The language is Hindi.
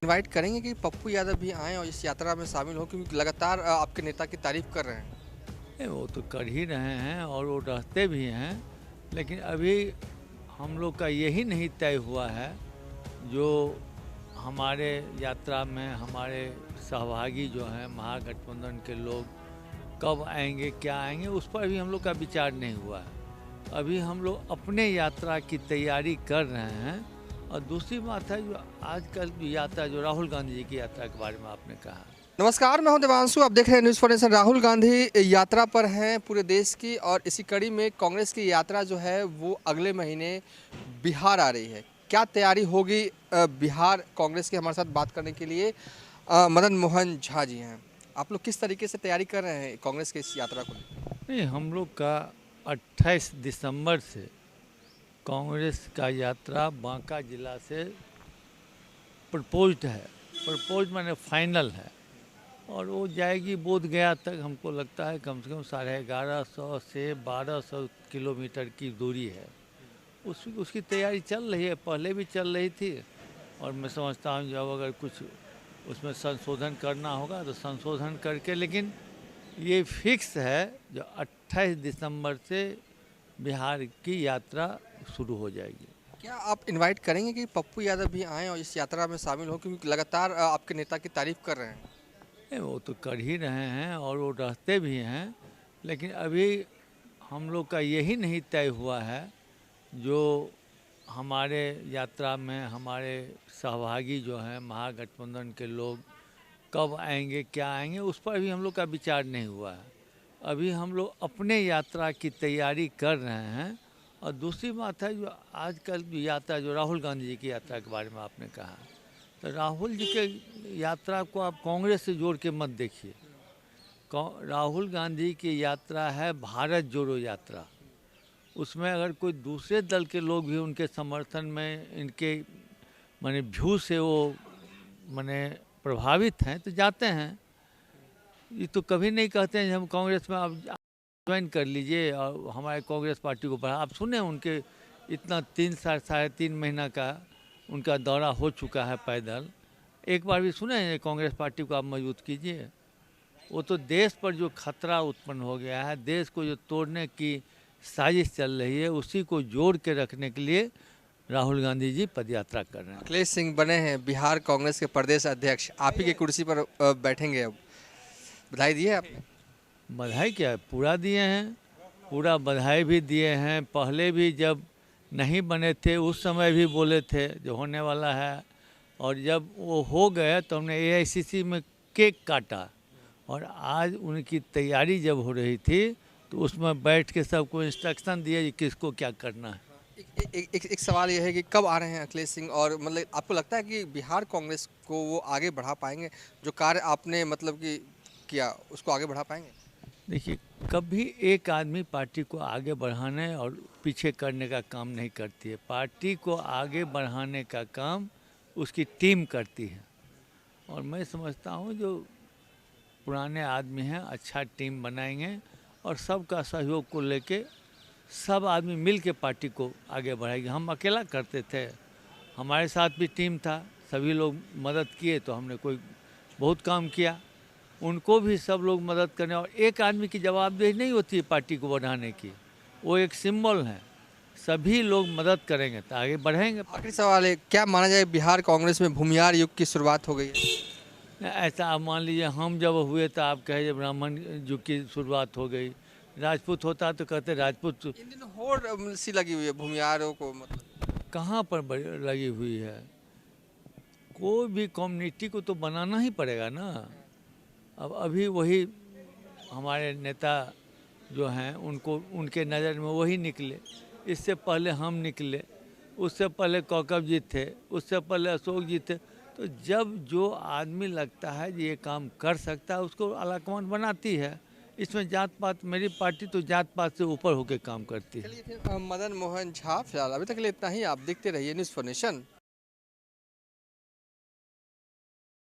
इनवाइट करेंगे कि पप्पू यादव भी आएँ और इस यात्रा में शामिल हों क्योंकि लगातार आपके नेता की तारीफ़ कर रहे हैं। नहीं, वो तो कर ही रहे हैं और वो रहते भी हैं, लेकिन अभी हम लोग का यही नहीं तय हुआ है जो हमारे यात्रा में हमारे सहभागी जो हैं महागठबंधन के लोग कब आएंगे क्या आएंगे उस पर भी हम लोग का विचार नहीं हुआ है। अभी हम लोग अपने यात्रा की तैयारी कर रहे हैं। और दूसरी बात है जो आजकल की यात्रा जो राहुल गांधी जी की यात्रा के बारे में आपने कहा, नमस्कार, मैं हूं देवांशु। आप देख रहे हैं news for nation. Rahul Gandhi यात्रा पर हैं पूरे देश की और इसी कड़ी में कांग्रेस की यात्रा जो है वो अगले महीने बिहार आ रही है। क्या तैयारी होगी बिहार कांग्रेस के? हमारे साथ बात करने के लिए मदन मोहन झा जी हैं। आप लोग किस तरीके से तैयारी कर रहे हैं कांग्रेस की इस यात्रा को? नहीं हम लोग का 28 दिसंबर से कांग्रेस का यात्रा बांका जिला से प्रपोज्ड है। प्रपोज माने फाइनल है और वो जाएगी बोध गया तक। हमको लगता है कम से कम 1150 से 1200 किलोमीटर की दूरी है। उसकी तैयारी चल रही है, पहले भी चल रही थी। और मैं समझता हूँ जब अगर कुछ उसमें संशोधन करना होगा तो संशोधन करके, लेकिन ये फिक्स है जो 28 दिसंबर से बिहार की यात्रा शुरू हो जाएगी। क्या आप इनवाइट करेंगे कि पप्पू यादव भी आएँ और इस यात्रा में शामिल हों क्योंकि लगातार आपके नेता की तारीफ़ कर रहे हैं? नहीं, वो तो कर ही रहे हैं और वो रहते भी हैं, लेकिन अभी हम लोग का यही नहीं तय हुआ है जो हमारे यात्रा में हमारे सहभागी जो हैं महागठबंधन के लोग कब आएंगे क्या आएंगे उस पर भी हम लोग का विचार नहीं हुआ है। अभी हम लोग अपने यात्रा की तैयारी कर रहे हैं। और दूसरी बात है जो आजकल की यात्रा जो राहुल गांधी जी की यात्रा के बारे में आपने कहा, तो राहुल जी के यात्रा को आप कांग्रेस से जोड़ के मत देखिए। राहुल गांधी की यात्रा है भारत जोड़ो यात्रा। उसमें अगर कोई दूसरे दल के लोग भी उनके समर्थन में इनके माने व्यू से वो माने प्रभावित हैं तो जाते हैं। ये तो कभी नहीं कहते हैं हम कांग्रेस में आप ज्वाइन कर लीजिए और हमारे कांग्रेस पार्टी को बढ़ा। आप सुने उनके इतना 3 साढ़े 3 महीना का उनका दौरा हो चुका है पैदल। एक बार भी सुने हैं कांग्रेस पार्टी को आप मजबूत कीजिए? वो तो देश पर जो खतरा उत्पन्न हो गया है, देश को जो तोड़ने की साजिश चल रही है, उसी को जोड़ के रखने के लिए राहुल गांधी जी पदयात्रा कर रहे हैं। अखिलेश सिंह बने हैं बिहार कांग्रेस के प्रदेश अध्यक्ष। आप ही की कुर्सी पर बैठेंगे अब। बधाई दी है आपने? बधाई क्या है, पूरा दिए हैं, पूरा बधाई भी दिए हैं। पहले भी जब नहीं बने थे उस समय भी बोले थे जो होने वाला है, और जब वो हो गए तो हमने एआईसीसी में केक काटा। और आज उनकी तैयारी जब हो रही थी तो उसमें बैठ के सबको इंस्ट्रक्शन दिए कि किसको क्या करना है। एक सवाल यह है कि कब आ रहे हैं अखिलेश सिंह, और मतलब आपको लगता है कि बिहार कांग्रेस को वो आगे बढ़ा पाएंगे? जो कार्य आपने मतलब कि किया उसको आगे बढ़ा पाएंगे? देखिए, कभी एक आदमी पार्टी को आगे बढ़ाने और पीछे करने का काम नहीं करती है। पार्टी को आगे बढ़ाने का काम उसकी टीम करती है। और मैं समझता हूँ जो पुराने आदमी हैं अच्छा टीम बनाएंगे और सबका सहयोग को लेके सब आदमी मिल के पार्टी को आगे बढ़ाएंगे। हम अकेला करते थे, हमारे साथ भी टीम था, सभी लोग मदद किए तो हमने कोई बहुत काम किया। उनको भी सब लोग मदद करने, और एक आदमी की जवाबदेही नहीं होती है पार्टी को बढ़ाने की, वो एक सिंबल है। सभी लोग मदद करेंगे तो आगे बढ़ेंगे। आखिरी सवाल है, क्या माना जाए बिहार कांग्रेस में भूमियार युग की शुरुआत हो गई है? ऐसा आप मान लीजिए हम जब हुए तो आप कहे ब्राह्मण युग की शुरुआत हो गई, राजपूत होता तो कहते राजपूत। इन दिनों होड़ सी लगी हुई है भूमियारों को, मतलब कहाँ पर लगी हुई है? कोई भी कम्युनिटी को तो बनाना ही पड़ेगा ना। अब अभी वही हमारे नेता जो हैं उनको उनके नज़र में वही निकले। इससे पहले हम निकले, उससे पहले कौकब जी थे, उससे पहले अशोक जी थे। तो जब जो आदमी लगता है कि ये काम कर सकता है उसको आलाकमान बनाती है। इसमें जात पात, मेरी पार्टी तो जात पात से ऊपर होकर काम करती है। चलिए थे मदन मोहन झा। फिलहाल अभी तक के लिए इतना ही। आप देखते रहिए न्यूज़ फॉर नेशन।